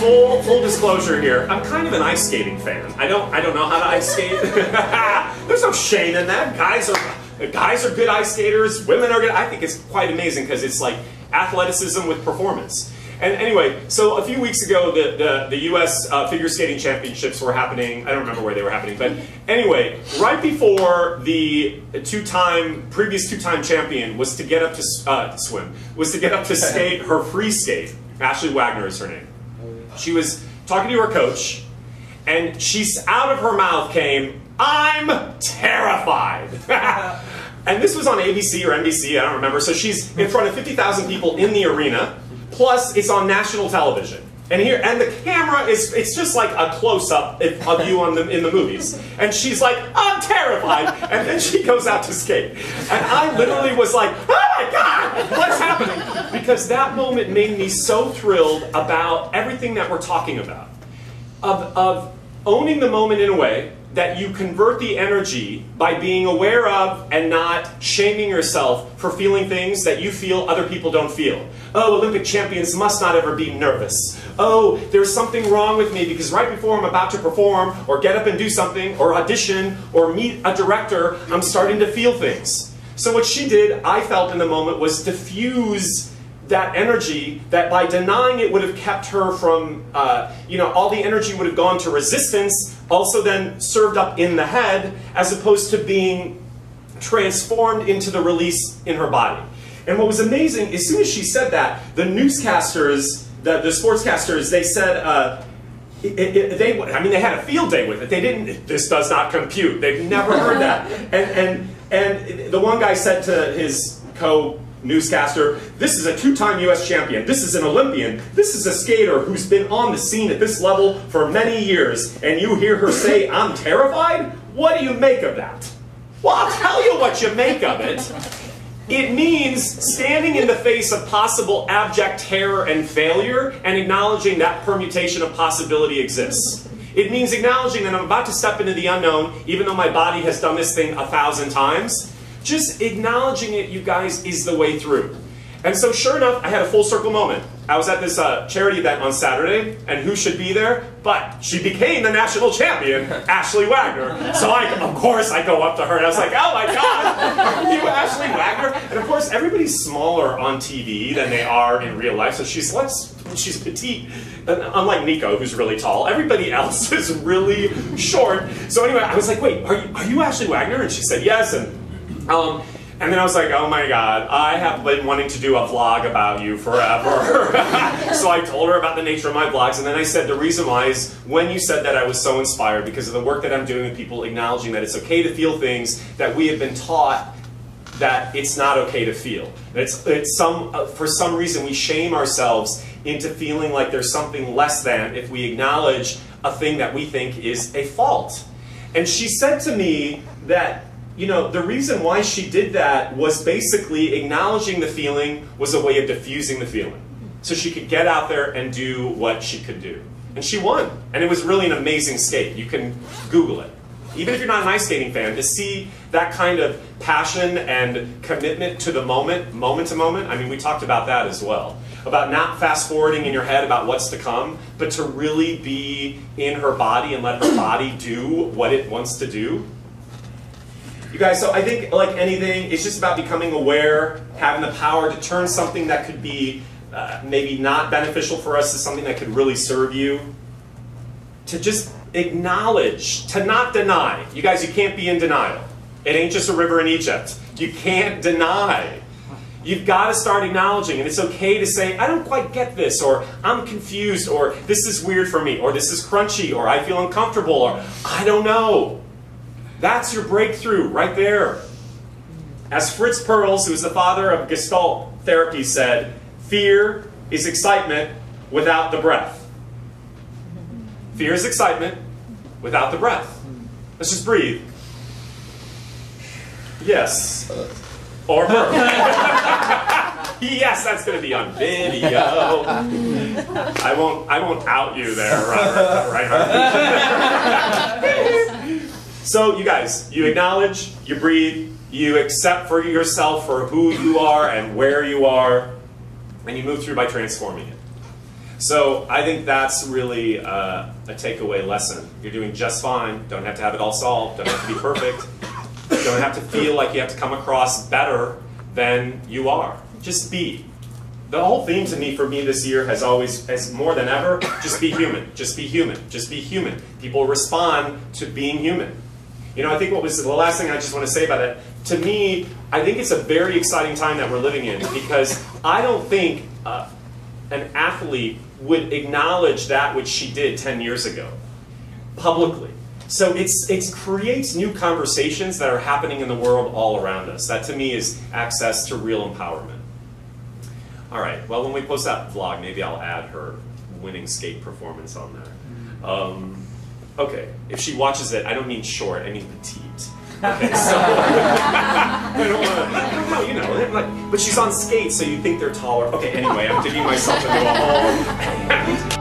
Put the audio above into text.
full disclosure here. I'm kind of an ice skating fan. I don't know how to ice skate. There's no shame in that. Guys are good ice skaters. Women are good. I think it's quite amazing because it's like athleticism with performance. And anyway, so a few weeks ago, the U.S. Figure Skating Championships were happening. I don't remember where they were happening, but anyway, right before the previous two-time champion was to get up to skate her free skate. Ashley Wagner is her name. She was talking to her coach, and out of her mouth came, "I'm terrified." And this was on ABC or NBC, I don't remember. So she's in front of 50,000 people in the arena. Plus, it's on national television. And the camera it's just like a close-up of you in the movies. And she's like, "I'm terrified." And then she goes out to skate. And I literally was like, "Oh my God, what's happening?" Because that moment made me so thrilled about everything that we're talking about. Of owning the moment in a way that you convert the energy by being aware of and not shaming yourself for feeling things that you feel other people don't feel. Oh, Olympic champions must not ever be nervous. Oh, there's something wrong with me because right before I'm about to perform or get up and do something or audition or meet a director, I'm starting to feel things. So what she did, I felt in the moment, was diffuse that energy that by denying it would have kept her from, all the energy would have gone to resistance, also then served up in the head, as opposed to being transformed into the release in her body. And what was amazing, as soon as she said that, the newscasters, the sportscasters, they said, they had a field day with it. They didn't, "This does not compute." They've never heard that. And the one guy said to his newscaster, "This is a two-time U.S. champion. This is an Olympian. This is a skater who's been on the scene at this level for many years. And you hear her say, 'I'm terrified'? What do you make of that?" Well, I'll tell you what you make of it. It means standing in the face of possible abject terror and failure and acknowledging that permutation of possibility exists. It means acknowledging that I'm about to step into the unknown, even though my body has done this thing 1,000 times. Just acknowledging it, you guys, is the way through. And so sure enough, I had a full circle moment. I was at this charity event on Saturday, and who should be there? But she became the national champion, Ashley Wagner. So of course I go up to her and I was like, "Oh my God, are you Ashley Wagner?" And of course everybody's smaller on TV than they are in real life, so she's petite. Unlike Nico, who's really tall, everybody else is really short. So anyway, I was like, "Wait, are you Ashley Wagner?" And she said yes, and then I was like, "Oh my God, I have been wanting to do a vlog about you forever." So I told her about the nature of my vlogs, and then I said the reason why is when you said that I was so inspired because of the work that I'm doing with people acknowledging that it's okay to feel things that we have been taught that it's not okay to feel. For some reason we shame ourselves into feeling like there's something less than if we acknowledge a thing that we think is a fault. And she said to me that the reason why she did that was basically acknowledging the feeling was a way of diffusing the feeling. So she could get out there and do what she could do. And she won. And it was really an amazing skate. You can Google it. Even if you're not an ice skating fan, to see that kind of passion and commitment to the moment to moment, I mean, we talked about that as well. About not fast forwarding in your head about what's to come, but to really be in her body and let her body do what it wants to do. You guys, so I think like anything, it's just about becoming aware, having the power to turn something that could be maybe not beneficial for us to something that could really serve you. To just acknowledge, to not deny. You guys, you can't be in denial. It ain't just a river in Egypt. You can't deny. You've got to start acknowledging, and it's okay to say, "I don't quite get this," or "I'm confused," or "This is weird for me," or "This is crunchy," or "I feel uncomfortable," or "I don't know." That's your breakthrough right there. As Fritz Perls, who's the father of Gestalt therapy, said, "Fear is excitement without the breath." Fear is excitement without the breath. Let's just breathe. Yes. Or burp. Yes, that's going to be on video. I won't out you there, Robert. Right? So you guys, you acknowledge, you breathe, you accept for yourself for who you are and where you are, and you move through by transforming it. So I think that's really a takeaway lesson. You're doing just fine. Don't have to have it all solved. Don't have to be perfect. Don't have to feel like you have to come across better than you are. Just be. The whole theme to me, for me this year, has always, as more than ever, just be human. Just be human. Just be human. People respond to being human. You know, I think what was the last thing I just want to say about it, to me, I think it's a very exciting time that we're living in, because I don't think an athlete would acknowledge that which she did 10 years ago, publicly. So it creates new conversations that are happening in the world all around us. That to me is access to real empowerment. All right, well, when we post that vlog, maybe I'll add her winning skate performance on there. Okay, if she watches it, I don't mean short, I mean petite. Okay, so I don't know, you know, like, but she's on skates, so you think they're taller. Okay, anyway, I'm digging myself into a hole.